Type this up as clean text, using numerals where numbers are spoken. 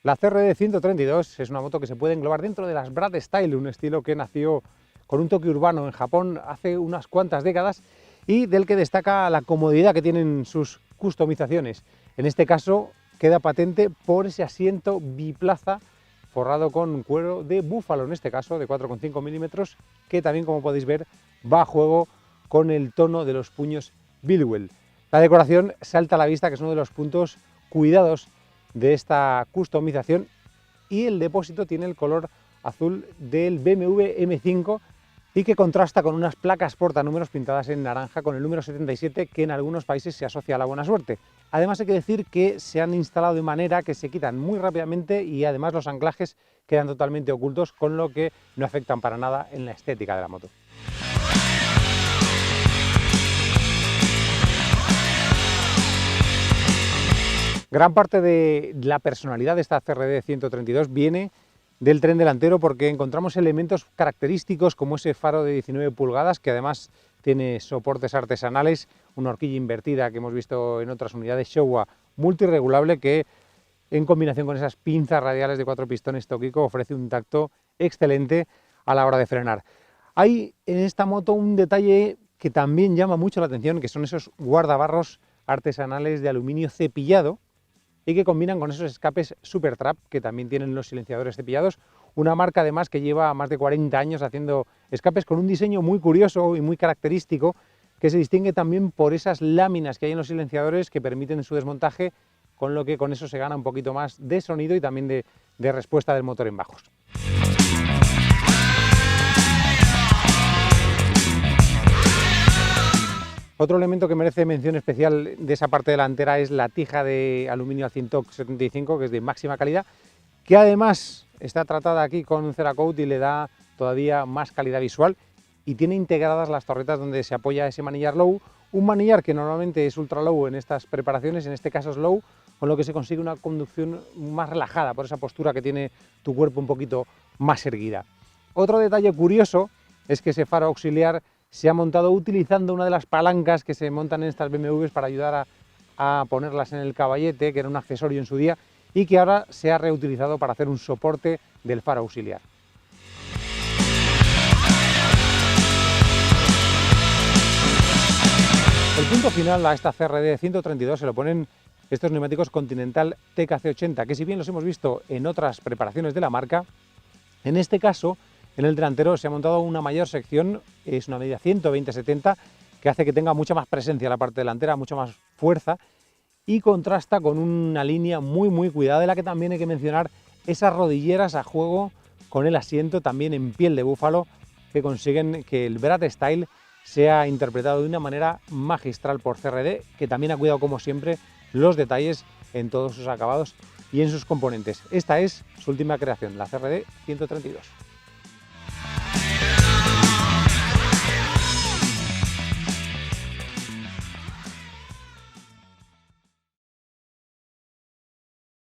La CRD 132 es una moto que se puede englobar dentro de las Brat Style, un estilo que nació con un toque urbano en Japón hace unas cuantas décadas y del que destaca la comodidad que tienen sus customizaciones. En este caso queda patente por ese asiento biplaza forrado con cuero de búfalo, en este caso de 4,5 milímetros, que también, como podéis ver, va a juego con el tono de los puños Bilwell. La decoración salta a la vista, que es uno de los puntos cuidados de esta customización, y el depósito tiene el color azul del BMW M5 y que contrasta con unas placas portanúmeros pintadas en naranja con el número 77, que en algunos países se asocia a la buena suerte. Además, hay que decir que se han instalado de manera que se quitan muy rápidamente y además los anclajes quedan totalmente ocultos, con lo que no afectan para nada en la estética de la moto. Gran parte de la personalidad de esta CRD 132 viene del tren delantero, porque encontramos elementos característicos como ese faro de 19 pulgadas que además tiene soportes artesanales, una horquilla invertida que hemos visto en otras unidades Showa multirregulable, que en combinación con esas pinzas radiales de 4 pistones Tokiko ofrece un tacto excelente a la hora de frenar. Hay en esta moto un detalle que también llama mucho la atención, que son esos guardabarros artesanales de aluminio cepillado y que combinan con esos escapes Super Trap que también tienen los silenciadores cepillados, una marca además que lleva más de 40 años haciendo escapes con un diseño muy curioso y muy característico, que se distingue también por esas láminas que hay en los silenciadores que permiten su desmontaje, con lo que con eso se gana un poquito más de sonido y también de respuesta del motor en bajos. Otro elemento que merece mención especial de esa parte delantera es la tija de aluminio Alcintoc 75, que es de máxima calidad, que además está tratada aquí con Cerakote y le da todavía más calidad visual, y tiene integradas las torretas donde se apoya ese manillar low, un manillar que normalmente es ultra low en estas preparaciones, en este caso es low, con lo que se consigue una conducción más relajada por esa postura que tiene tu cuerpo un poquito más erguida. Otro detalle curioso es que ese faro auxiliar se ha montado utilizando una de las palancas que se montan en estas BMWs para ayudar a ponerlas en el caballete, que era un accesorio en su día y que ahora se ha reutilizado para hacer un soporte del faro auxiliar. El punto final a esta CRD 132 se lo ponen estos neumáticos Continental TKC80, que si bien los hemos visto en otras preparaciones de la marca, en este caso en el delantero se ha montado una mayor sección, es una medida 120-70, que hace que tenga mucha más presencia en la parte delantera, mucha más fuerza, y contrasta con una línea muy cuidada, de la que también hay que mencionar esas rodilleras a juego con el asiento también en piel de búfalo, que consiguen que el Brat Style sea interpretado de una manera magistral por CRD, que también ha cuidado, como siempre, los detalles en todos sus acabados y en sus componentes. Esta es su última creación, la CRD 132.